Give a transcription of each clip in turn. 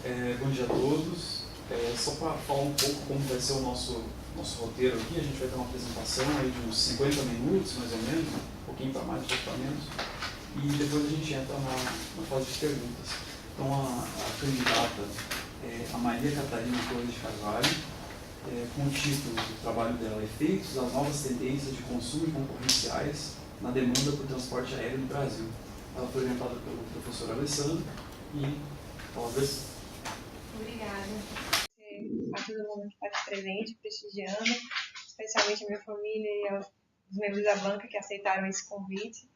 Bom dia a todos. Só para falar um pouco como vai ser o nosso roteiro aqui, a gente vai ter uma apresentação aí de uns 50 minutos, mais ou menos, um pouquinho para mais, um pouco para menos, e depois a gente entra na fase de perguntas. Então, a candidata é a Maria Catarina Torres de Carvalho, com o título do trabalho dela, Efeitos das novas tendências de consumo e concorrenciais na demanda por transporte aéreo no Brasil. Ela foi orientada pelo professor Alessandro e talvez. Obrigada a todo mundo que está aqui presente, prestigiando, especialmente a minha família e aos membros da banca que aceitaram esse convite.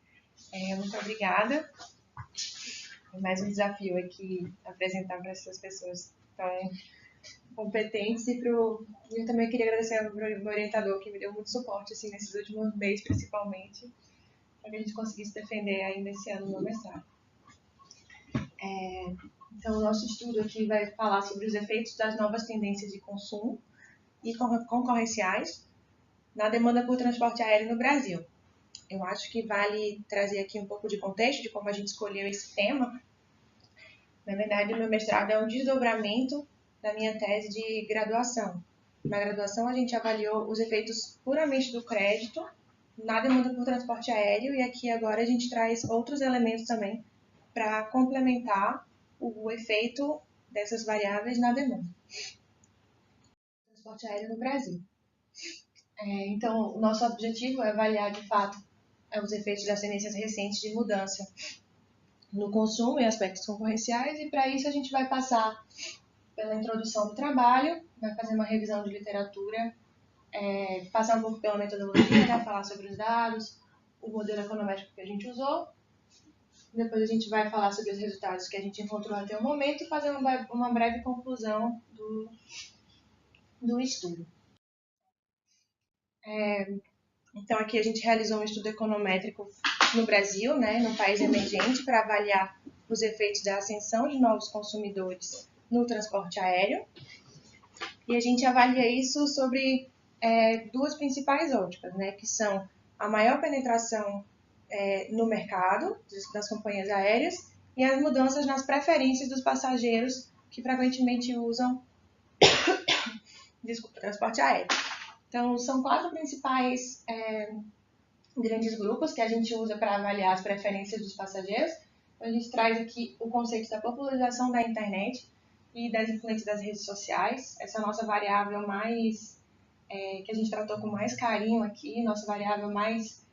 Muito obrigada. É mais um desafio aqui apresentar para essas pessoas tão competentes eu também queria agradecer ao meu orientador que me deu muito suporte assim, nesses últimos meses, principalmente, para que a gente conseguisse defender ainda esse ano o meu mestrado. Então, o nosso estudo aqui vai falar sobre os efeitos das novas tendências de consumo e concorrenciais na demanda por transporte aéreo no Brasil. Eu acho que vale trazer aqui um pouco de contexto de como a gente escolheu esse tema. Na verdade, o meu mestrado é um desdobramento da minha tese de graduação. Na graduação, a gente avaliou os efeitos puramente do crédito na demanda por transporte aéreo e aqui agora a gente traz outros elementos também para complementar o efeito dessas variáveis na demanda. Transporte aéreo no Brasil. Então, o nosso objetivo é avaliar, de fato, os efeitos das tendências recentes de mudança no consumo e aspectos concorrenciais, e para isso a gente vai passar pela introdução do trabalho, vai fazer uma revisão de literatura, passar um pouco pela metodologia, né, falar sobre os dados, o modelo econométrico que a gente usou. Depois a gente vai falar sobre os resultados que a gente encontrou até o momento e fazer uma breve conclusão do estudo. Então, aqui a gente realizou um estudo econométrico no Brasil, né, num país emergente, para avaliar os efeitos da ascensão de novos consumidores no transporte aéreo. E a gente avalia isso sobre duas principais óticas, né, que são a maior penetração no mercado das companhias aéreas e as mudanças nas preferências dos passageiros que frequentemente usam transporte aéreo. Então, são 4 principais grandes grupos que a gente usa para avaliar as preferências dos passageiros. Então, a gente traz aqui o conceito da popularização da internet e das influências das redes sociais. Essa é a nossa variável mais que a gente tratou com mais carinho aqui, nossa variável mais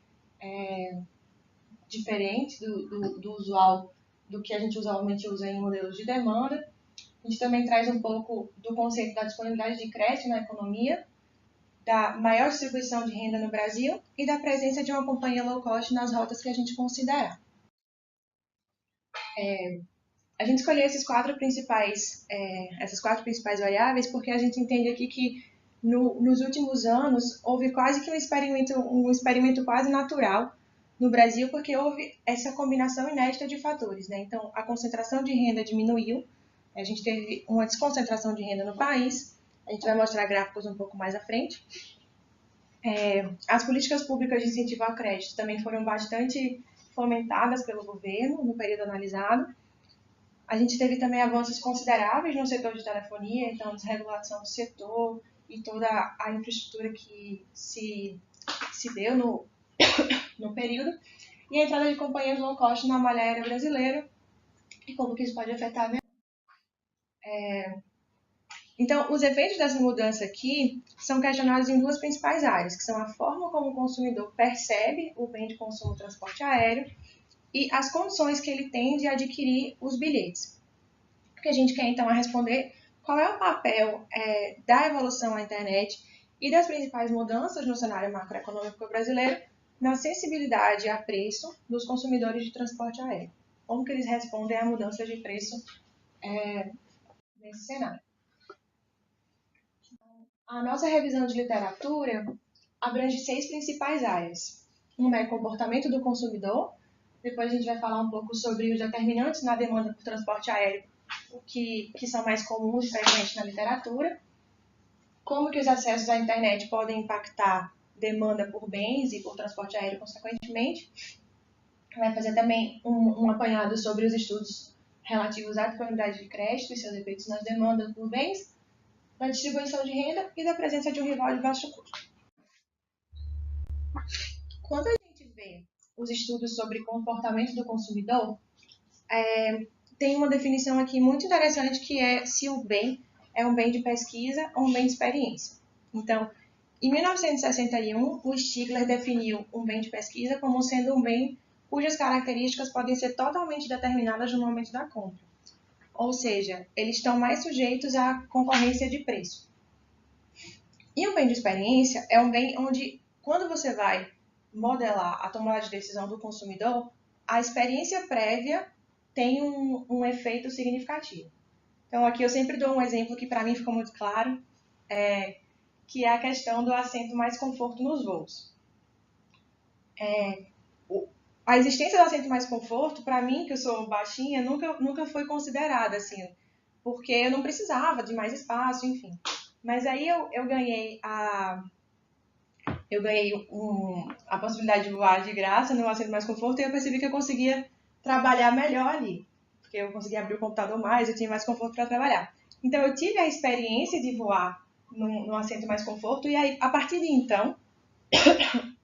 diferente do usual, do que a gente usualmente usa em modelos de demanda. A gente também traz um pouco do conceito da disponibilidade de crédito na economia, da maior distribuição de renda no Brasil e da presença de uma companhia low cost nas rotas que a gente considerar. A gente escolheu essas quatro principais variáveis porque a gente entende aqui que nos últimos anos houve quase que um experimento quase natural no Brasil, porque houve essa combinação inédita de fatores, né? Então, a concentração de renda diminuiu, a gente teve uma desconcentração de renda no país, a gente vai mostrar gráficos um pouco mais à frente. As políticas públicas de incentivo ao crédito também foram bastante fomentadas pelo governo no período analisado. A gente teve também avanços consideráveis no setor de telefonia, então desregulação do setor e toda a infraestrutura que se deu no período, e a entrada de companhias low cost na malha aérea brasileira e como que isso pode afetar a minha. Então, os efeitos dessa mudança aqui são questionados em duas principais áreas, que são a forma como o consumidor percebe o bem de consumo do transporte aéreo e as condições que ele tem de adquirir os bilhetes. O que a gente quer, então, é responder qual é o papel da evolução à internet e das principais mudanças no cenário macroeconômico brasileiro na sensibilidade a preço dos consumidores de transporte aéreo. Como que eles respondem à mudança de preço nesse cenário. A nossa revisão de literatura abrange 6 principais áreas. Uma é comportamento do consumidor, depois a gente vai falar um pouco sobre os determinantes na demanda por transporte aéreo, que são mais comuns e frequentes na literatura, como que os acessos à internet podem impactar demanda por bens e por transporte aéreo consequentemente. Vai fazer também um apanhado sobre os estudos relativos à disponibilidade de crédito e seus efeitos nas demandas por bens, na distribuição de renda e da presença de um rival de baixo custo. Quando a gente vê os estudos sobre comportamento do consumidor, tem uma definição aqui muito interessante que é se o bem é um bem de pesquisa ou um bem de experiência. Então, em 1961, o Stigler definiu um bem de pesquisa como sendo um bem cujas características podem ser totalmente determinadas no momento da compra. Ou seja, eles estão mais sujeitos à concorrência de preço. E um bem de experiência é um bem onde, quando você vai modelar a tomada de decisão do consumidor, a experiência prévia tem um efeito significativo. Então, aqui eu sempre dou um exemplo que para mim ficou muito claro, que é a questão do assento mais conforto nos voos. A existência do assento mais conforto, para mim, que eu sou baixinha, nunca foi considerada, assim, porque eu não precisava de mais espaço, enfim. Mas aí eu ganhei a possibilidade de voar de graça no assento mais conforto e eu percebi que eu conseguia trabalhar melhor ali, porque eu conseguia abrir o computador mais, eu tinha mais conforto para trabalhar. Então, eu tive a experiência de voar num assento mais conforto e aí, a partir de então,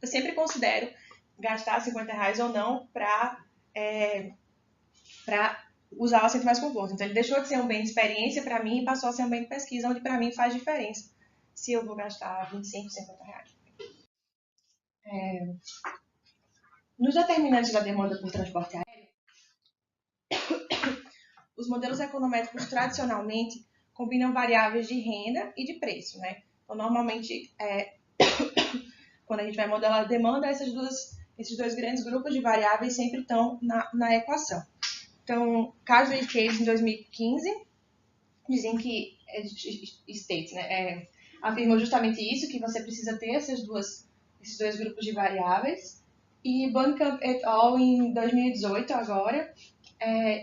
eu sempre considero gastar R$50 ou não para usar o assento mais conforto. Então, ele deixou de ser um bem de experiência para mim e passou a ser um bem de pesquisa, onde para mim faz diferença se eu vou gastar R$25, R$50. Nos determinantes da demanda por transporte aéreo, os modelos econométricos tradicionalmente combinam variáveis de renda e de preço, né? Então, normalmente, quando a gente vai modelar a demanda, esses dois grandes grupos de variáveis sempre estão na equação. Então, Caswell e Case, em 2015, dizem que States, né, afirmou justamente isso, que você precisa ter esses dois grupos de variáveis. E Bunkamp et al., em 2018, agora,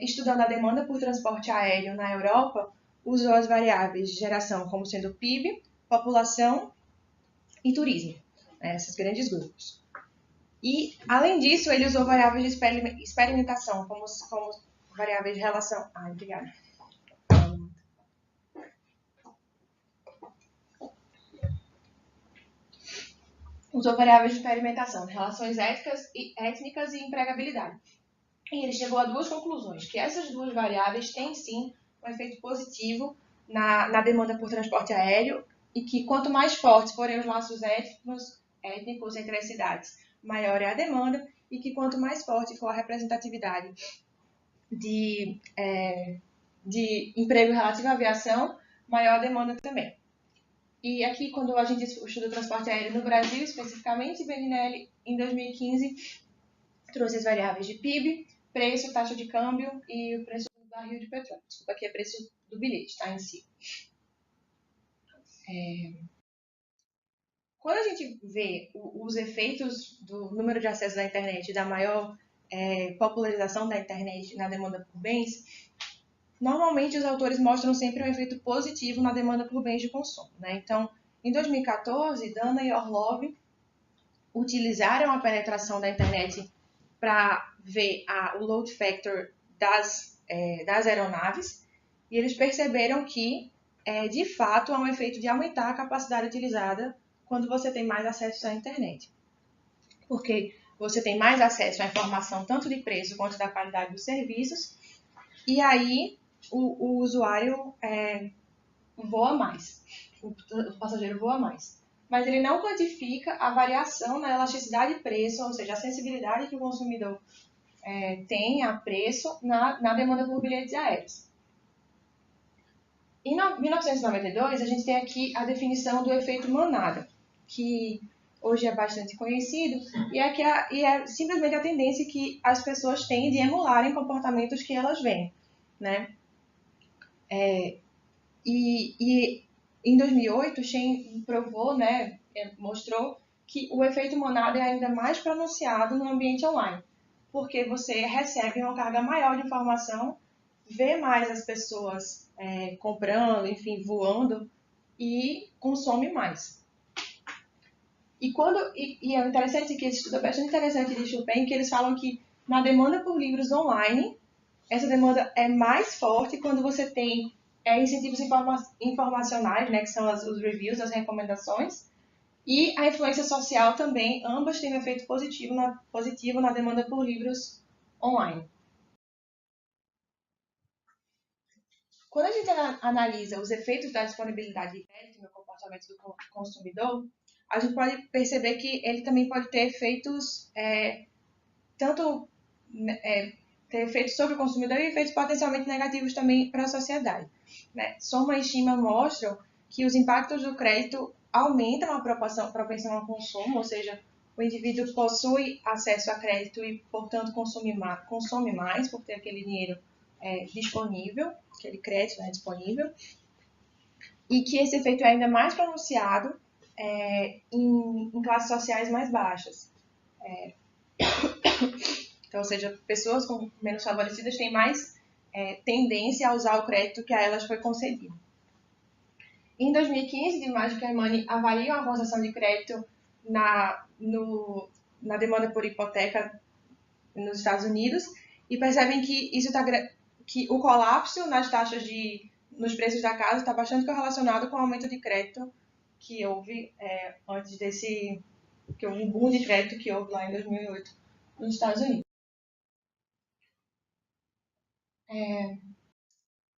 estudando a demanda por transporte aéreo na Europa, usou as variáveis de geração como sendo PIB, população e turismo, esses grandes grupos. E, além disso, ele usou variáveis de experimentação como variáveis de relação... obrigada. Usou variáveis de experimentação, relações étnicas e empregabilidade. E ele chegou a duas conclusões, que essas duas variáveis têm, sim, um efeito positivo na demanda por transporte aéreo e que quanto mais fortes forem os laços étnicos entre as cidades, maior é a demanda e que quanto mais forte for a representatividade de emprego relativo à aviação, maior a demanda também. E aqui, quando a gente estuda o transporte aéreo no Brasil, especificamente, Beninelli, em 2015, trouxe as variáveis de PIB, preço, taxa de câmbio e o preço do barril de petróleo. Desculpa, aqui é preço do bilhete, tá, em si. Quando a gente vê os efeitos do número de acessos à internet e da maior popularização da internet na demanda por bens, normalmente os autores mostram sempre um efeito positivo na demanda por bens de consumo, né? Então, em 2014, Dana e Orlov utilizaram a penetração da internet para ver o load factor das aeronaves e eles perceberam que, de fato, há um efeito de aumentar a capacidade utilizada quando você tem mais acesso à internet. Porque você tem mais acesso à informação tanto de preço quanto da qualidade dos serviços e aí o usuário voa mais, o passageiro voa mais. Mas ele não quantifica a variação na elasticidade de preço, ou seja, a sensibilidade que o consumidor tem a preço na demanda por bilhetes aéreos. Em 1992, a gente tem aqui a definição do efeito manada, que hoje é bastante conhecido, e é simplesmente a tendência que as pessoas têm de emularem comportamentos que elas veem, né? E em 2008, Shen provou, né, mostrou que o efeito manada é ainda mais pronunciado no ambiente online, porque você recebe uma carga maior de informação, vê mais as pessoas comprando, enfim, voando e consome mais. E é interessante que esse estudo é bastante interessante de Chopin, que eles falam que na demanda por livros online, essa demanda é mais forte quando você tem incentivos informacionais, né, que são os reviews, as recomendações, e a influência social também, ambas têm um efeito positivo na demanda por livros online. Quando a gente analisa os efeitos da disponibilidade de crédito no comportamento do consumidor, a gente pode perceber que ele também pode ter efeitos tanto ter efeitos sobre o consumidor e efeitos potencialmente negativos também para a sociedade. Né? Soma e estima mostram que os impactos do crédito aumentam a propensão ao consumo, ou seja, o indivíduo possui acesso a crédito e, portanto, consome mais por ter aquele dinheiro disponível, aquele crédito disponível, e que esse efeito é ainda mais pronunciado em classes sociais mais baixas. Então, ou seja, pessoas com menos favorecidas têm mais tendência a usar o crédito que a elas foi concedido. Em 2015, Dimage e Money avaliam a concessão de crédito na demanda por hipoteca nos Estados Unidos e percebem que que o colapso nas taxas nos preços da casa está bastante correlacionado com o aumento de crédito que houve antes que houve um boom de crédito que houve lá em 2008 nos Estados Unidos.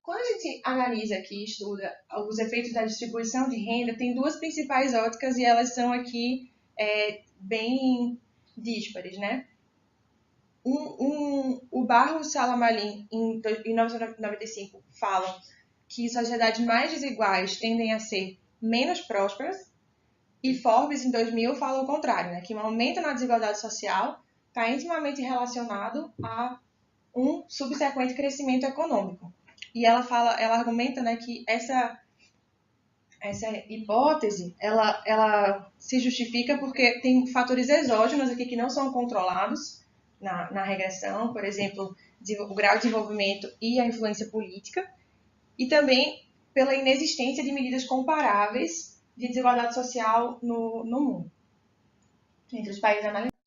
Quando a gente analisa aqui e estuda os efeitos da distribuição de renda, tem duas principais óticas e elas são aqui bem díspares, né? O Barro Salamalim, em 1995, falam que sociedades mais desiguais tendem a ser menos prósperas, e Forbes, em 2000, fala o contrário, né? Que um aumento na desigualdade social está intimamente relacionado a um subsequente crescimento econômico. E ela argumenta, né, que essa hipótese, ela se justifica porque tem fatores exógenos aqui que não são controlados na regressão, por exemplo, o grau de desenvolvimento e a influência política, e também pela inexistência de medidas comparáveis de desigualdade social no mundo, entre os países analisados.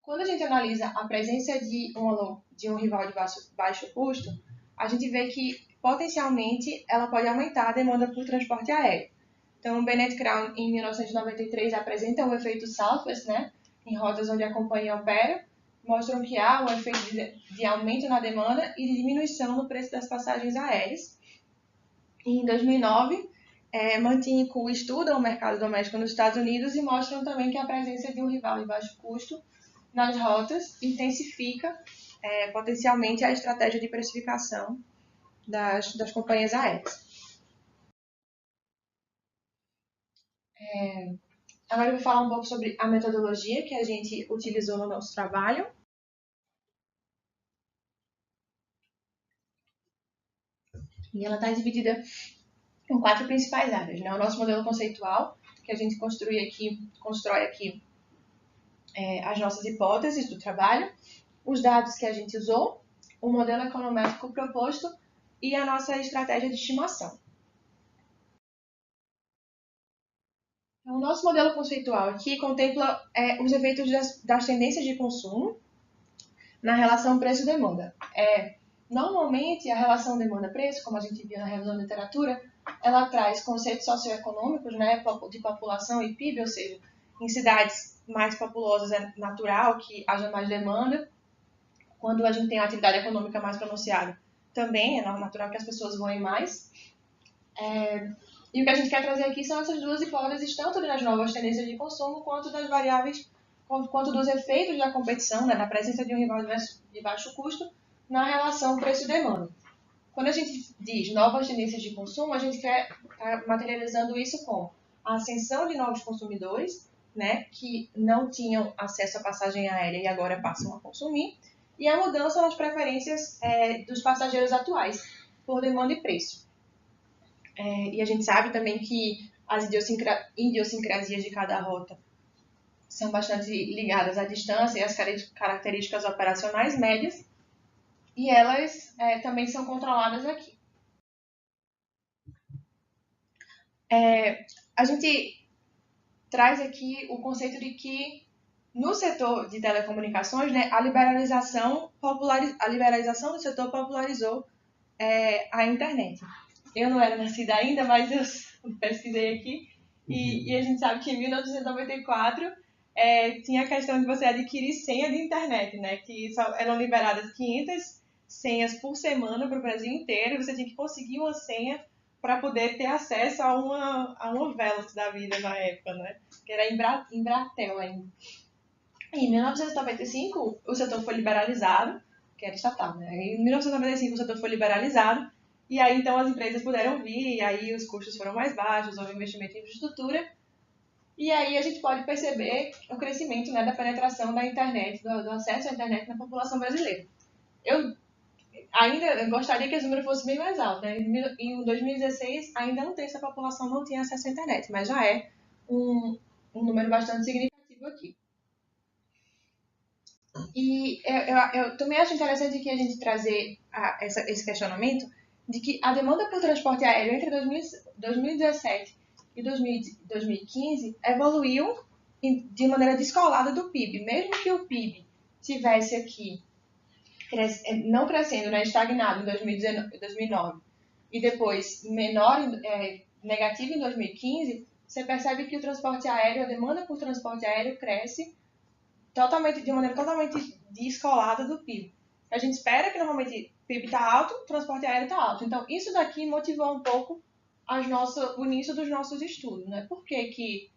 Quando a gente analisa a presença de um rival de baixo custo, a gente vê que, potencialmente, ela pode aumentar a demanda por transporte aéreo. Então, Bennett Crown, em 1993, apresenta o efeito Southwest, né, em rotas onde a companhia opera, mostram que há um efeito de aumento na demanda e de diminuição no preço das passagens aéreas. E, em 2009, Mantin estudam o mercado doméstico nos Estados Unidos e mostram também que a presença de um rival de baixo custo nas rotas intensifica potencialmente a estratégia de precificação das companhias aéreas. Agora eu vou falar um pouco sobre a metodologia que a gente utilizou no nosso trabalho. E ela está dividida em 4 principais áreas, né? O nosso modelo conceitual, que a gente constrói aqui as nossas hipóteses do trabalho, os dados que a gente usou, o modelo econométrico proposto e a nossa estratégia de estimação. Então, o nosso modelo conceitual aqui contempla os efeitos das tendências de consumo na relação preço-demanda. Normalmente, a relação demanda-preço, como a gente viu na revisão da literatura, ela traz conceitos socioeconômicos, né, de população e PIB, ou seja, em cidades mais populosas é natural que haja mais demanda. Quando a gente tem uma atividade econômica mais pronunciada, também é natural que as pessoas voem mais. E o que a gente quer trazer aqui são essas duas hipóteses, tanto das novas tendências de consumo, quanto das variáveis, quanto dos efeitos da competição, né, da presença de um rival de baixo custo, na relação preço-demanda. Quando a gente diz novas tendências de consumo, a gente quer materializando isso com a ascensão de novos consumidores, né, que não tinham acesso à passagem aérea e agora passam a consumir, e a mudança nas preferências dos passageiros atuais por demanda e preço. E a gente sabe também que as idiosincrasias de cada rota são bastante ligadas à distância e às características operacionais médias, e elas também são controladas aqui. A gente traz aqui o conceito de que No setor de telecomunicações, né, a liberalização do setor popularizou a internet. Eu não era nascida ainda, mas eu pesquisei aqui, e a gente sabe que em 1994 tinha a questão de você adquirir senha de internet, né, que só eram liberadas 500 senhas por semana para o Brasil inteiro, e você tinha que conseguir uma senha para poder ter acesso a uma Velox da vida na época, né, que era Embratel ainda. Em 1995, o setor foi liberalizado, que era estatal, né? Em 1995, o setor foi liberalizado, e aí então as empresas puderam vir, e aí os custos foram mais baixos, houve investimento em infraestrutura, e aí a gente pode perceber o crescimento, né, da penetração da internet, do acesso à internet na população brasileira. Eu ainda gostaria que esse número fosse bem mais alto, né? Em 2016, ainda não tem essa população, não tinha acesso à internet, mas já é um número bastante significativo aqui. E eu também acho interessante que a gente trazer esse questionamento de que a demanda por transporte aéreo entre 2017 e 2015 evoluiu de maneira descolada do PIB. Mesmo que o PIB tivesse aqui não crescendo, né, estagnado em 2009 e depois menor, negativo em 2015, você percebe que o transporte aéreo, a demanda por transporte aéreo cresce de maneira totalmente descolada do PIB. A gente espera que normalmente o PIB está alto, o transporte aéreo está alto. Então, isso daqui motivou um pouco o início dos nossos estudos, né? Por que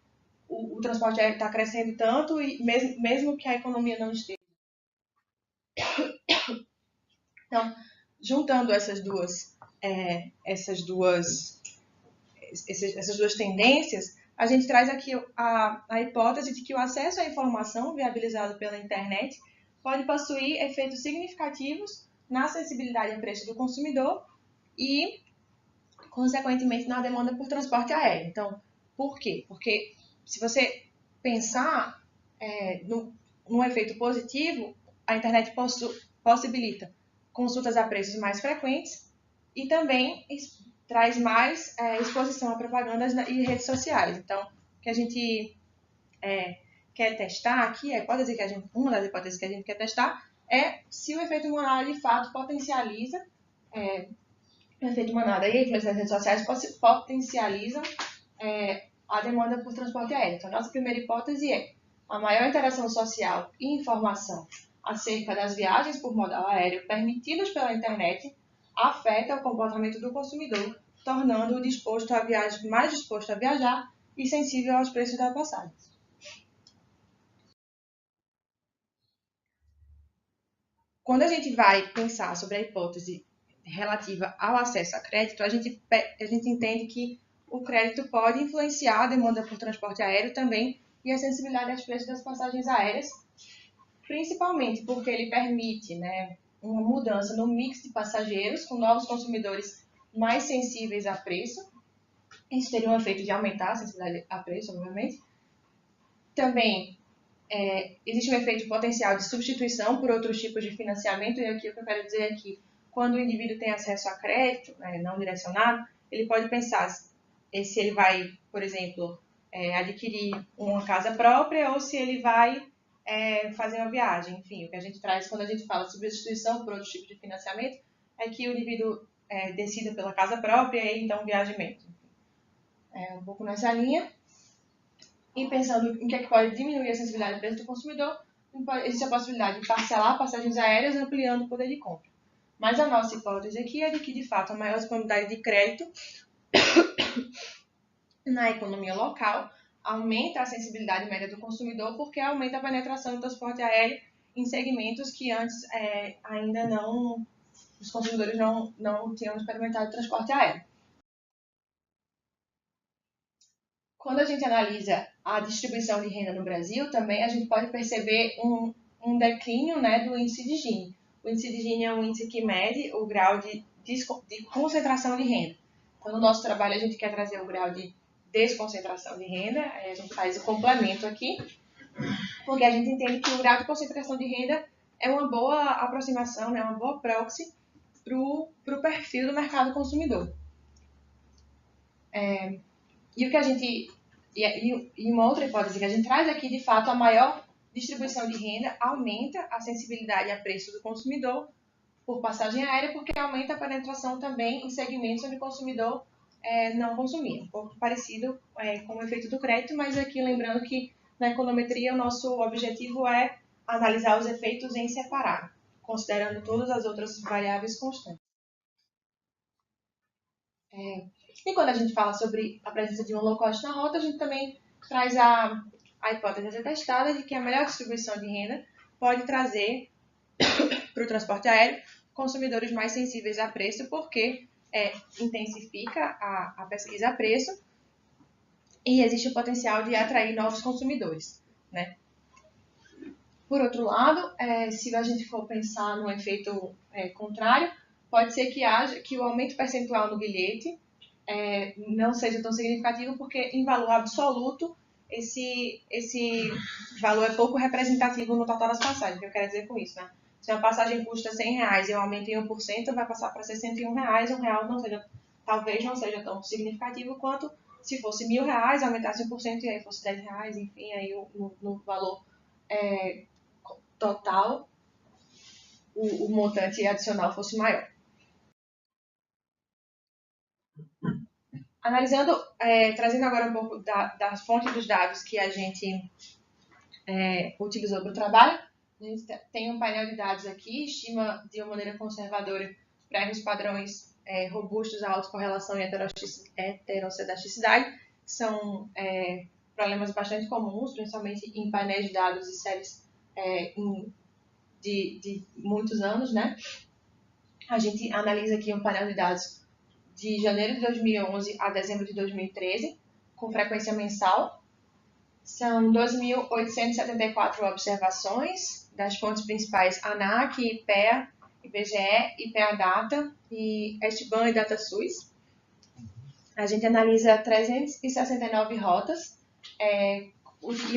o transporte aéreo está crescendo tanto e mesmo que a economia não esteja? Então, juntando essas duas tendências, a gente traz aqui a hipótese de que o acesso à informação viabilizado pela internet pode possuir efeitos significativos na acessibilidade a preço do consumidor e, consequentemente, na demanda por transporte aéreo. Então, por quê? Porque se você pensar num efeito positivo, a internet possibilita consultas a preços mais frequentes e também traz mais exposição a propagandas e redes sociais. Então, o que a gente quer testar aqui, uma das hipóteses que a gente quer testar é se o efeito manada de fato potencializa, o efeito manada e a influência das redes sociais potencializam a demanda por transporte aéreo. Então, a nossa primeira hipótese é a maior interação social e informação acerca das viagens por modal aéreo permitidas pela internet afeta o comportamento do consumidor, tornando-o mais disposto a viajar e sensível aos preços da passagem. Quando a gente vai pensar sobre a hipótese relativa ao acesso a crédito, a gente entende que o crédito pode influenciar a demanda por transporte aéreo também e a sensibilidade aos preços das passagens aéreas, principalmente porque ele permite, né, uma mudança no mix de passageiros, com novos consumidores mais sensíveis a preço. Isso teria um efeito de aumentar a sensibilidade a preço, obviamente. Também existe um efeito potencial de substituição por outros tipos de financiamento, e aqui o que eu quero dizer é que quando o indivíduo tem acesso a crédito, não direcionado, ele pode pensar se ele vai, por exemplo, adquirir uma casa própria ou se ele vai fazer uma viagem. Enfim, o que a gente traz quando a gente fala sobre substituição por outros tipos de financiamento é que o indivíduo decida pela casa própria e então viajamento. É um pouco nessa linha. E pensando em que pode diminuir a sensibilidade do preço do consumidor, existe a possibilidade de parcelar passagens aéreas ampliando o poder de compra. Mas a nossa hipótese aqui é de que, de fato, a maior disponibilidade de crédito na economia local aumenta a sensibilidade média do consumidor porque aumenta a penetração do transporte aéreo em segmentos que antes ainda não, os consumidores não tinham experimentado transporte aéreo. Quando a gente analisa a distribuição de renda no Brasil, também a gente pode perceber um declínio, né, do índice de Gini. O índice de Gini é um índice que mede o grau de concentração de renda. Então, no nosso trabalho, a gente quer trazer o grau de desconcentração de renda, a gente faz o complemento aqui, porque a gente entende que o grau de concentração de renda é uma boa aproximação, né, uma boa proxy para o perfil do mercado consumidor. E o que a gente. E uma outra hipótese que a gente traz aqui, de fato, a maior distribuição de renda aumenta a sensibilidade a preço do consumidor por passagem aérea, porque aumenta a penetração também em segmentos onde o consumidor não consumia. Um pouco parecido com o efeito do crédito, mas aqui lembrando que na econometria o nosso objetivo é analisar os efeitos em separado, considerando todas as outras variáveis constantes. E quando a gente fala sobre a presença de um low cost na rota, a gente também traz a hipótese testada de que a melhor distribuição de renda pode trazer para o transporte aéreo consumidores mais sensíveis a preço, porque intensifica a pesquisa a preço e existe o potencial de atrair novos consumidores, né? Por outro lado, se a gente for pensar no efeito contrário, pode ser que o aumento percentual no bilhete não seja tão significativo, porque em valor absoluto esse valor é pouco representativo no total das passagens. O que eu quero dizer com isso, né? Se uma passagem custa R$100 e eu aumento em 1%, vai passar para R$61. R$1 talvez não seja tão significativo quanto se fosse R$1.000, aumentasse 1% e aí fosse R$10, enfim, aí no valor total o montante adicional fosse maior. Analisando, trazendo agora um pouco da fonte dos dados que a gente utilizou para o trabalho, a gente tem um painel de dados aqui, estima de uma maneira conservadora prévios padrões robustos à autocorrelação e heterocedaticidade, que são problemas bastante comuns, principalmente em painéis de dados e séries de muitos anos, né? A gente analisa aqui um painel de dados de janeiro de 2011 a dezembro de 2013, com frequência mensal. São 2.874 observações das fontes principais ANAC, IPEA, IBGE, IPEA Data e Estiban e DataSUS. A gente analisa 369 rotas e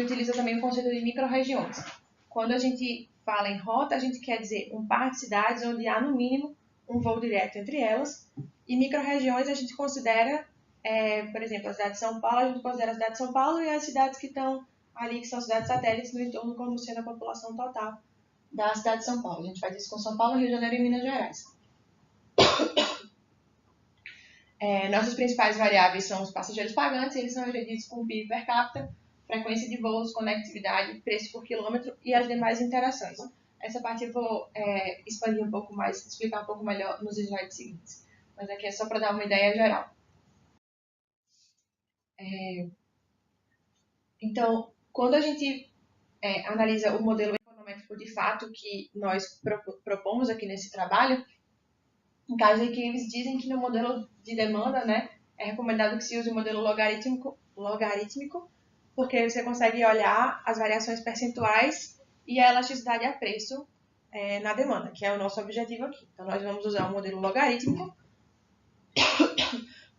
utiliza também o conceito de micro-regiões. Quando a gente fala em rota, a gente quer dizer um par de cidades onde há, no mínimo, um voo direto entre elas. E micro-regiões a gente considera, por exemplo, a cidade de São Paulo, a gente considera a cidade de São Paulo e as cidades que estão ali, que são cidades satélites no entorno, como sendo a população total da cidade de São Paulo. A gente faz isso com São Paulo, Rio de Janeiro e Minas Gerais. Nossas principais variáveis são os passageiros pagantes, eles são medidos com PIB per capita, frequência de voos, conectividade, preço por quilômetro e as demais interações. Essa parte eu vou expandir um pouco mais, explicar um pouco melhor nos slides seguintes. Mas aqui é só para dar uma ideia geral. Então, quando a gente analisa o modelo econométrico de fato que nós propomos aqui nesse trabalho, em caso de que eles dizem que no modelo de demanda, né, é recomendado que se use o modelo logarítmico, porque você consegue olhar as variações percentuais e a elasticidade a preço na demanda, que é o nosso objetivo aqui. Então, nós vamos usar o modelo logarítmico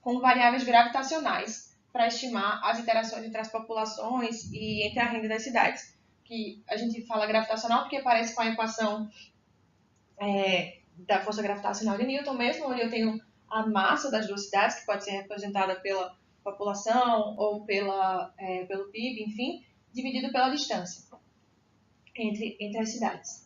com variáveis gravitacionais para estimar as interações entre as populações e entre a renda das cidades. Que a gente fala gravitacional porque parece com a equação da força gravitacional de Newton mesmo, onde eu tenho a massa das duas cidades, que pode ser representada pela população ou pelo PIB, enfim, dividido pela distância entre as cidades.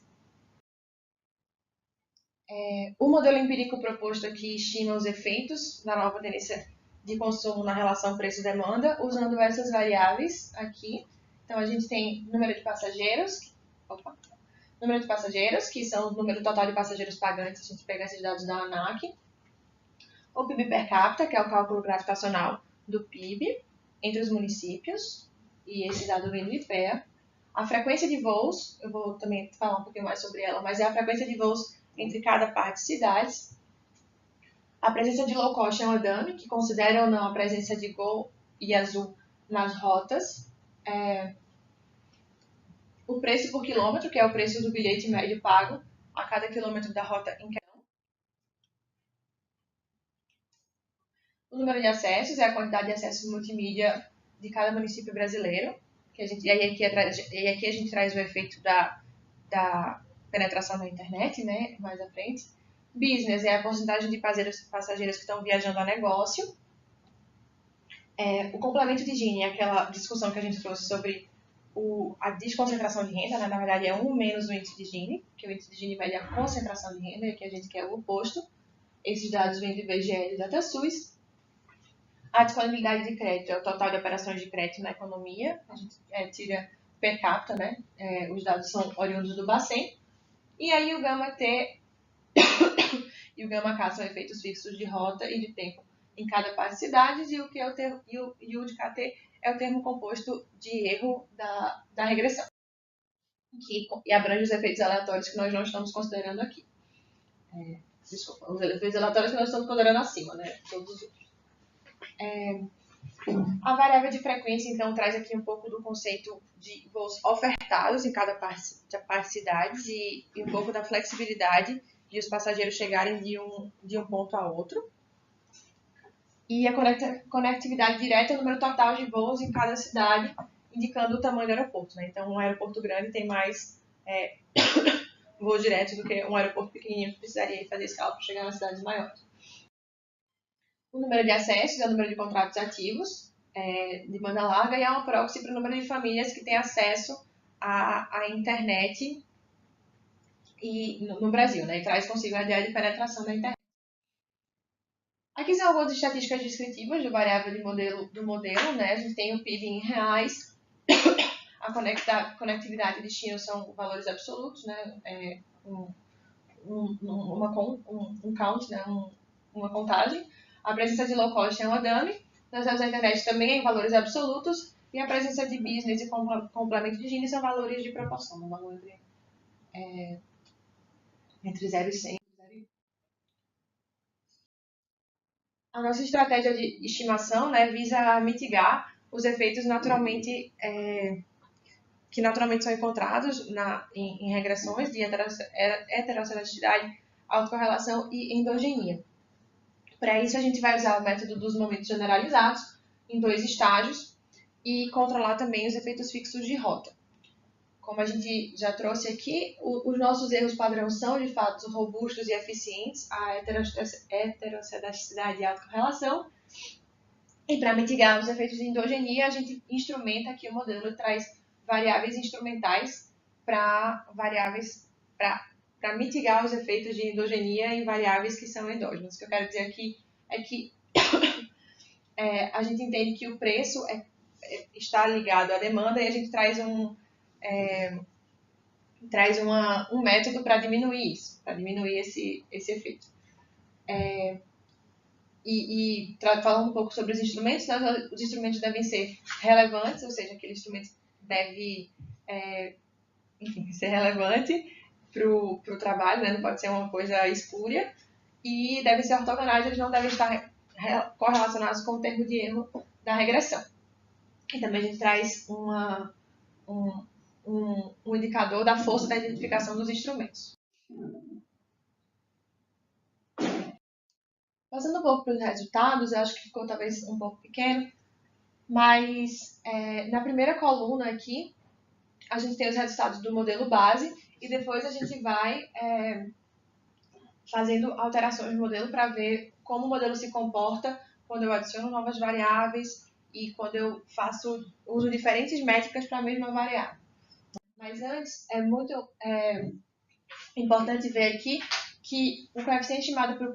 O modelo empírico proposto aqui estima os efeitos da nova tendência de consumo na relação preço-demanda, usando essas variáveis aqui. Então, a gente tem número de passageiros, que são o número total de passageiros pagantes, a gente pega esses dados da ANAC. O PIB per capita, que é o cálculo gravitacional do PIB entre os municípios, e esse dado vem do IPEA. A frequência de voos, eu vou também falar um pouquinho mais sobre ela, mas é a frequência de voos entre cada par de cidades. A presença de low cost and dummy, que considera ou não a presença de Gol e Azul nas rotas. O preço por quilômetro, que é o preço do bilhete médio pago a cada quilômetro da rota em questão. O número de acessos é a quantidade de acessos multimídia de cada município brasileiro. E aqui a gente traz o efeito da penetração na internet, né, mais à frente. Business é a porcentagem de passageiros que estão viajando a negócio. O complemento de Gini é aquela discussão que a gente trouxe sobre a desconcentração de renda, né? Na verdade é 1 menos o índice de Gini, que o índice de Gini mede a concentração de renda, e aqui a gente quer o oposto. Esses dados vêm do IBGE e do DataSUS. A disponibilidade de crédito é o total de operações de crédito na economia. A gente tira per capita, né? Os dados são oriundos do Bacen. E aí o gama T e o gama K são efeitos fixos de rota e de tempo em cada par de cidades, e o de KT é o termo composto de erro da regressão, e abrange os efeitos aleatórios que nós não estamos considerando aqui. Desculpa, os efeitos aleatórios que nós estamos considerando acima, né? Todos os outros. A variável de frequência, então, traz aqui um pouco do conceito de voos ofertados em cada par de cidades e um pouco da flexibilidade de os passageiros chegarem de um ponto a outro. E a conectividade direta é o número total de voos em cada cidade, indicando o tamanho do aeroporto, né? Então, um aeroporto grande tem mais voos diretos do que um aeroporto pequenininho que precisaria fazer escala para chegar nas cidades maiores. O número de acessos é o número de contratos ativos de banda larga, e é uma proxy para o número de famílias que têm acesso à internet no Brasil, né? E traz consigo a ideia de penetração da internet. Aqui são algumas estatísticas descritivas do variável do modelo, né? A gente tem o PIB em reais, a conectividade e destino são valores absolutos, né? Um count, né? Uma contagem. A presença de low cost é uma dummy. Nós temos a internet também em valores absolutos, e a presença de business e complemento de Gini são valores de proporção, um valor entre 0 e 100. A nossa estratégia de estimação, né, visa mitigar os efeitos que naturalmente são encontrados em regressões de heterossedasticidade, autocorrelação e endogenia. Para isso, a gente vai usar o método dos momentos generalizados em 2 estágios e controlar também os efeitos fixos de rota. Como a gente já trouxe aqui, os nossos erros padrão são, de fato, robustos e eficientes, a heterossedasticidade e a autocorrelação. E para mitigar os efeitos de endogenia, a gente instrumenta aqui o modelo e traz variáveis instrumentais para mitigar os efeitos de endogenia em variáveis que são endógenas. O que eu quero dizer aqui é que a gente entende que o preço está ligado à demanda, e a gente traz um método para diminuir isso, para diminuir esse efeito. Falando um pouco sobre os instrumentos, né, os instrumentos devem ser relevantes, ou seja, aquele instrumento deve ser relevante para o trabalho, né, não pode ser uma coisa espúria, e devem ser ortogonais, eles não devem estar correlacionados com o termo de erro da regressão. E também a gente traz um indicador da força da identificação dos instrumentos. Passando um pouco para os resultados, eu acho que ficou talvez um pouco pequeno, mas na primeira coluna aqui, a gente tem os resultados do modelo base, e depois a gente vai fazendo alterações no modelo para ver como o modelo se comporta quando eu adiciono novas variáveis e quando eu uso diferentes métricas para a mesma variável. Mas antes, é muito importante ver aqui que o coeficiente estimado para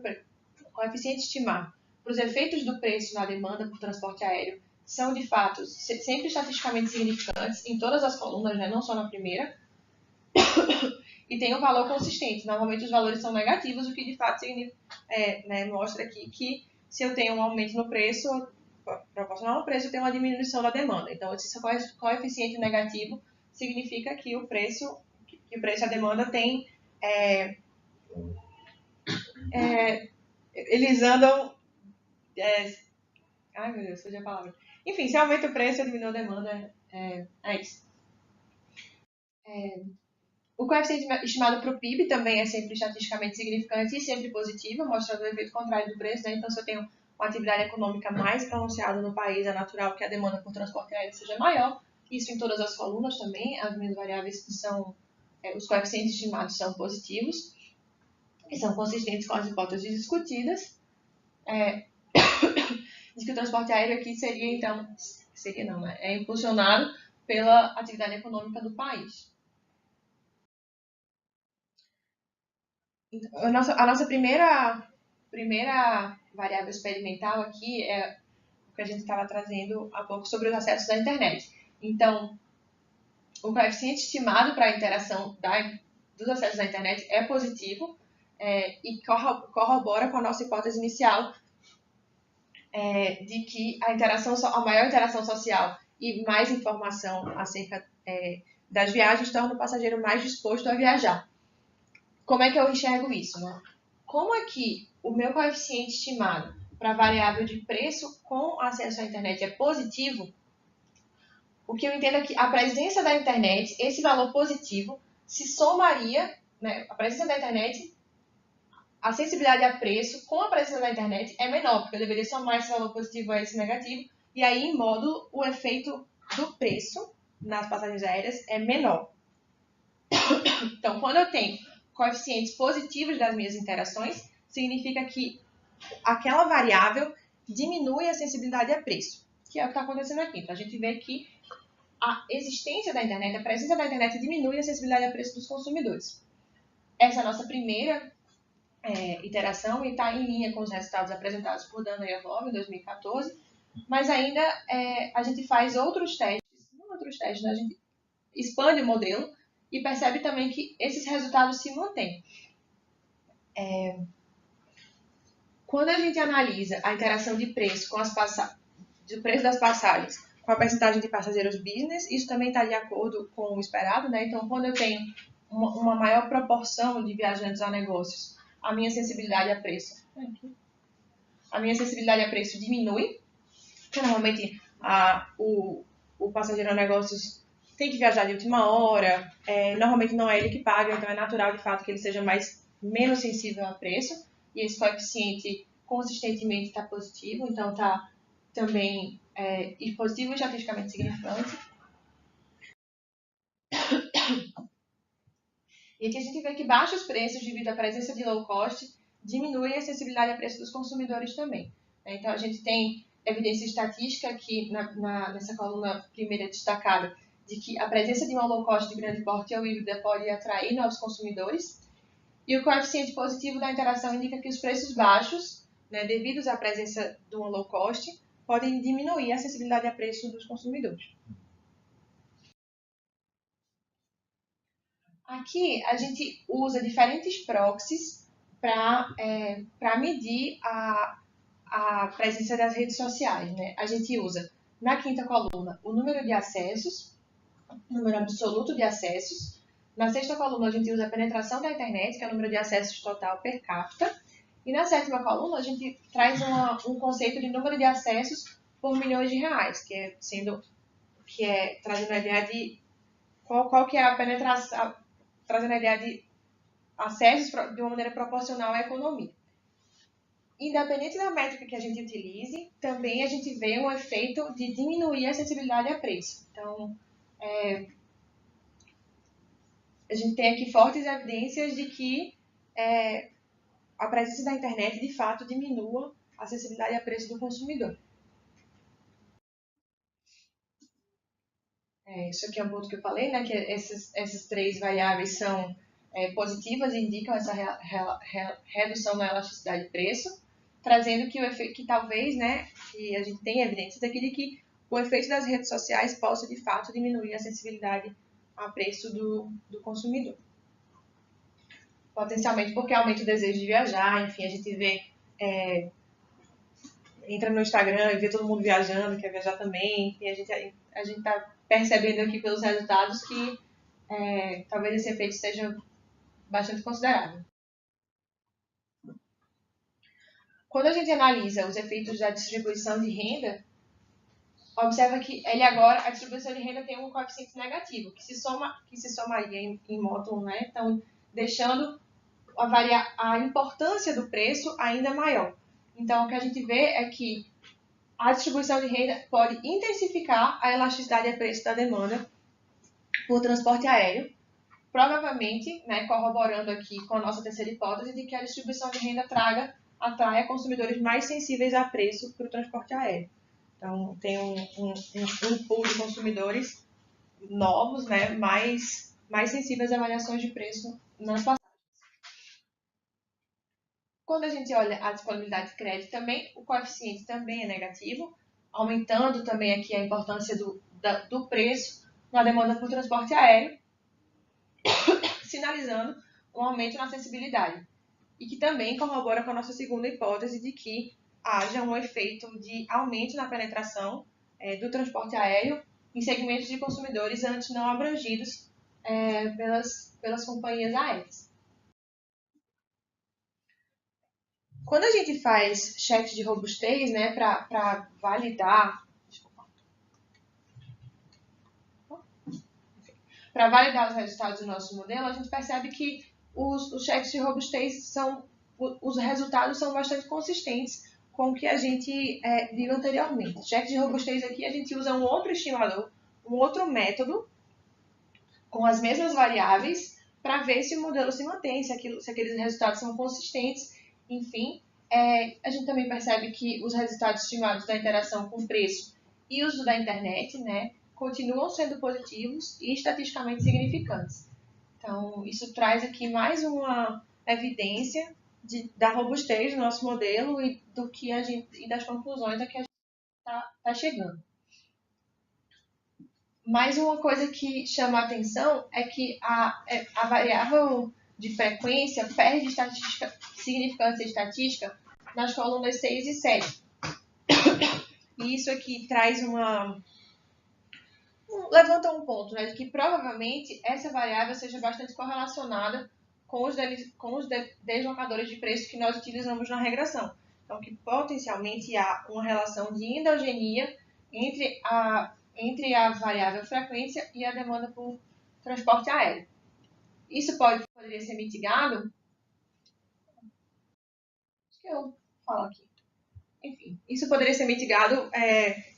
os efeitos do preço na demanda por transporte aéreo são, de fato, sempre estatisticamente significantes em todas as colunas, né, não só na primeira, e tem um valor consistente. Normalmente os valores são negativos, o que de fato mostra aqui que se eu tenho um aumento no preço, proporcional ao preço, eu tenho uma diminuição da demanda. Então, se esse coeficiente negativo significa que o preço e a demanda tem eles andam ai meu Deus, fugiu a palavra. Enfim, se aumenta o preço, eu diminuo a demanda, é isso. O coeficiente estimado para o PIB também é sempre estatisticamente significante e sempre positivo, mostrando o efeito contrário do preço, né? Então, se eu tenho uma atividade econômica mais pronunciada no país, é natural que a demanda por transporte aéreo seja maior. Isso em todas as colunas também, as minhas variáveis são, os coeficientes estimados são positivos e são consistentes com as hipóteses discutidas. De que o transporte aéreo aqui seria, então, é impulsionado pela atividade econômica do país. A nossa primeira variável experimental aqui é o que a gente estava trazendo há pouco sobre os acessos à internet. Então, o coeficiente estimado para a interação dos acessos à internet é positivo e corrobora com a nossa hipótese inicial de que a maior interação social e mais informação acerca das viagens torna o passageiro mais disposto a viajar. Como é que eu enxergo isso, né? Como é que o meu coeficiente estimado para a variável de preço com acesso à internet é positivo, o que eu entendo é que a presença da internet, esse valor positivo, se somaria, né, a presença da internet, a sensibilidade a preço com a presença da internet é menor, porque eu deveria somar esse valor positivo a esse negativo, e aí, em módulo, o efeito do preço nas passagens aéreas é menor. Então, quando eu tenho coeficientes positivos das minhas interações, significa que aquela variável diminui a sensibilidade a preço, que é o que está acontecendo aqui. Então, a gente vê que a existência da internet, a presença da internet diminui a sensibilidade a preço dos consumidores. Essa é a nossa primeira iteração e está em linha com os resultados apresentados por Dana e Orlov em 2014, mas ainda a gente faz outros testes, né? A gente expande o modelo e percebe também que esses resultados se mantêm. Quando a gente analisa a interação de preço com do preço das passagens com a percentagem de passageiros business, isso também está de acordo com o esperado, né? Então, quando eu tenho uma maior proporção de viajantes a negócios, a minha sensibilidade a preço diminui, porque normalmente o passageiro a negócios tem que viajar de última hora, normalmente não é ele que paga, então é natural de fato que ele seja menos sensível a preço, e esse coeficiente consistentemente está positivo, então está também positivo e estatisticamente significante. E aqui a gente vê que baixos preços devido à presença de low cost diminuem a sensibilidade a preço dos consumidores também. Então a gente tem evidência estatística aqui nessa coluna primeira destacada de que a presença de uma low cost de grande porte ou híbrida pode atrair novos consumidores. E o coeficiente positivo da interação indica que os preços baixos, né, devidos à presença de uma low cost, podem diminuir a sensibilidade a preço dos consumidores. Aqui a gente usa diferentes proxies para medir a presença das redes sociais, né? A gente usa na quinta coluna o número de acessos, número absoluto de acessos. Na sexta coluna a gente usa a penetração da internet, que é o número de acessos total per capita. E na sétima coluna a gente traz um conceito de número de acessos por milhões de reais, trazendo a ideia de qual que é a penetração, trazendo a ideia de acessos de uma maneira proporcional à economia. Independente da métrica que a gente utilize, também a gente vê um efeito de diminuir a sensibilidade a preço. Então, a gente tem aqui fortes evidências de que a presença da internet, de fato, diminua a sensibilidade a preço do consumidor. Isso aqui é um ponto que eu falei, né, que essas três variáveis são positivas e indicam essa redução na elasticidade de preço, trazendo que o efeito que talvez, né, que a gente tem evidências aqui de que o efeito das redes sociais possa, de fato, diminuir a sensibilidade a preço do consumidor. Potencialmente porque aumenta o desejo de viajar, enfim, a gente vê, entra no Instagram e vê todo mundo viajando, quer viajar também, enfim, a gente está percebendo aqui pelos resultados que talvez esse efeito seja bastante considerável. Quando a gente analisa os efeitos da distribuição de renda, observa que a distribuição de renda tem um coeficiente negativo, que se somaria em módulo, né? Então, deixando a importância do preço ainda maior. Então, o que a gente vê é que a distribuição de renda pode intensificar a elasticidade a preço da demanda por transporte aéreo, provavelmente, né, corroborando aqui com a nossa terceira hipótese de que a distribuição de renda atraia consumidores mais sensíveis a preço para o transporte aéreo. Então, tem um pool de consumidores novos, né, mais sensíveis a variações de preço nas passagens. Quando a gente olha a disponibilidade de crédito também, o coeficiente também é negativo, aumentando também aqui a importância do preço na demanda por transporte aéreo, sinalizando um aumento na acessibilidade. E que também corrobora com a nossa segunda hipótese de que haja um efeito de aumento na penetração do transporte aéreo em segmentos de consumidores antes não abrangidos pelas companhias aéreas. Quando a gente faz cheques de robustez, né, para validar os resultados do nosso modelo, a gente percebe que os cheques de robustez os resultados são bastante consistentes com o que a gente viu anteriormente. Cheques de robustez aqui a gente usa um outro estimador, um outro método, com as mesmas variáveis, para ver se o modelo se mantém, se aqueles resultados são consistentes, enfim. A gente também percebe que os resultados estimados da interação com o preço e uso da internet, né, continuam sendo positivos e estatisticamente significantes. Então, isso traz aqui mais uma evidência da robustez do nosso modelo e das conclusões a que a gente está chegando. Mais uma coisa que chama a atenção é que a variável de frequência perde significância estatística nas colunas 6 e 7. E isso aqui traz levanta um ponto, né, de que provavelmente essa variável seja bastante correlacionada com os deslocadores de preço que nós utilizamos na regressão. Então, que potencialmente há uma relação de endogenia entre a variável frequência e a demanda por transporte aéreo. Isso poderia ser mitigado? Acho que eu falo aqui. Enfim, isso poderia ser mitigado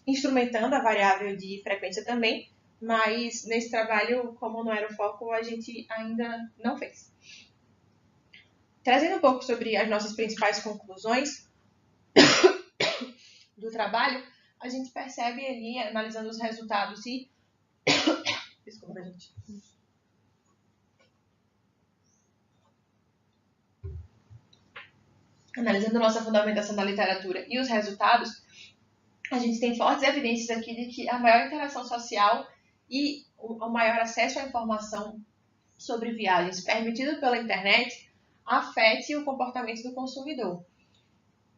instrumentando a variável de frequência também, mas nesse trabalho, como não era o foco, a gente ainda não fez. Trazendo um pouco sobre as nossas principais conclusões do trabalho, a gente percebe ali, analisando os resultados e... Desculpa, gente. Analisando nossa fundamentação da literatura e os resultados, a gente tem fortes evidências aqui de que a maior interação social e o maior acesso à informação sobre viagens permitido pela internet afete o comportamento do consumidor,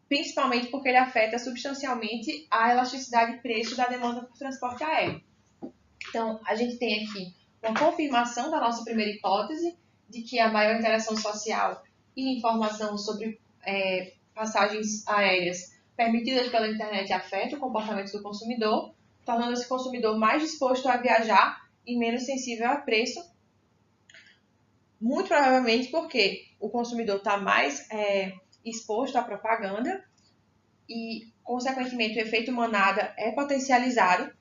principalmente porque ele afeta substancialmente a elasticidade de preço da demanda por transporte aéreo. Então, a gente tem aqui uma confirmação da nossa primeira hipótese de que a maior interação social e informação sobre passagens aéreas permitidas pela internet afeta o comportamento do consumidor, tornando esse consumidor mais disposto a viajar e menos sensível a preço, muito provavelmente porque o consumidor está mais exposto à propaganda e, consequentemente, o efeito manada é potencializado.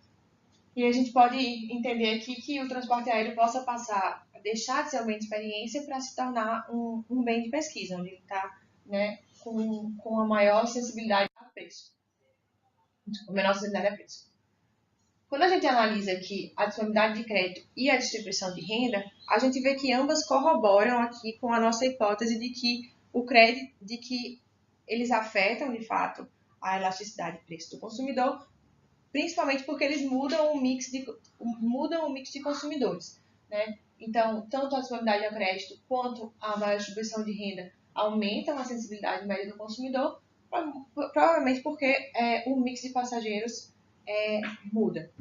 E a gente pode entender aqui que o transporte aéreo possa passar a deixar de ser um bem de experiência para se tornar um bem de pesquisa, onde ele está, né, com a maior sensibilidade a preço. A menor sensibilidade a preço. Quando a gente analisa aqui a disponibilidade de crédito e a distribuição de renda, a gente vê que ambas corroboram aqui com a nossa hipótese de que eles afetam, de fato, a elasticidade de preço do consumidor, principalmente porque eles mudam o mix de consumidores, né? Então, tanto a disponibilidade de crédito quanto a maior distribuição de renda aumentam a sensibilidade média do consumidor, provavelmente porque o mix de passageiros muda.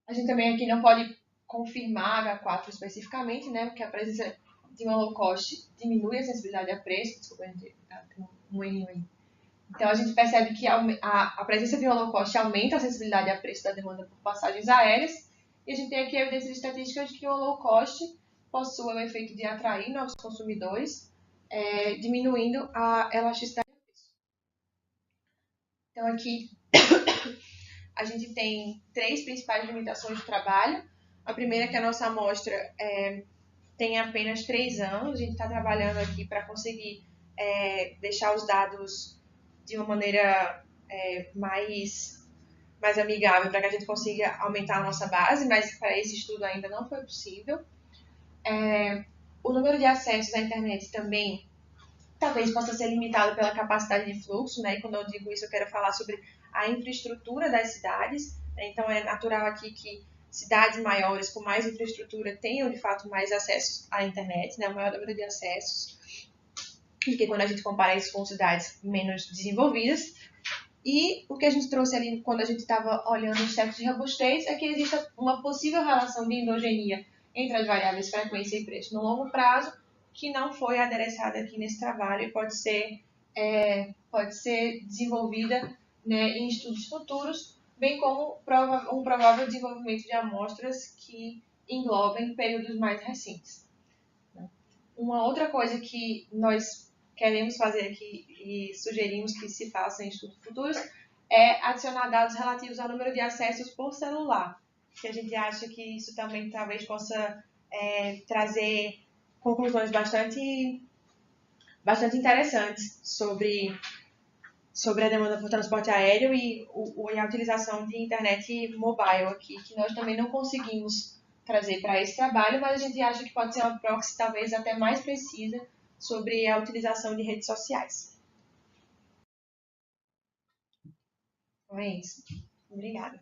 A gente também aqui não pode confirmar H4 especificamente, né? Porque a presença de uma low cost diminui a sensibilidade a preço. Desculpa, gente, tem um erro aí. Então, a gente percebe que a presença de uma low cost aumenta a sensibilidade a preço da demanda por passagens aéreas. E a gente tem aqui evidências estatísticas de que uma low cost possui o efeito de atrair novos consumidores, diminuindo a elasticidade a preço. Então, aqui a gente tem 3 principais limitações de trabalho. A primeira é que a nossa amostra tem apenas 3 anos. A gente está trabalhando aqui para conseguir deixar os dados de uma maneira mais mais amigável para que a gente consiga aumentar a nossa base, mas para esse estudo ainda não foi possível. O número de acessos à internet também talvez possa ser limitado pela capacidade de fluxo, né? E quando eu digo isso, eu quero falar sobre a infraestrutura das cidades. Então, é natural aqui que cidades maiores com mais infraestrutura tenham, de fato, mais acessos à internet, né? O maior número de acessos, porque quando a gente compara isso com cidades menos desenvolvidas. E o que a gente trouxe ali quando a gente estava olhando os testes de robustez é que existe uma possível relação de endogenia entre as variáveis frequência e preço no longo prazo, que não foi adereçada aqui nesse trabalho e pode ser desenvolvida, né, em estudos futuros, bem como um provável desenvolvimento de amostras que englobem períodos mais recentes. Uma outra coisa que nós queremos fazer aqui e sugerimos que se faça em estudos futuros é adicionar dados relativos ao número de acessos por celular, que a gente acha que isso também talvez possa trazer conclusões bastante interessantes sobre a demanda por transporte aéreo e a utilização de internet mobile aqui, que nós também não conseguimos trazer para esse trabalho, mas a gente acha que pode ser uma proxy talvez até mais precisa sobre a utilização de redes sociais. Então é isso. Obrigada.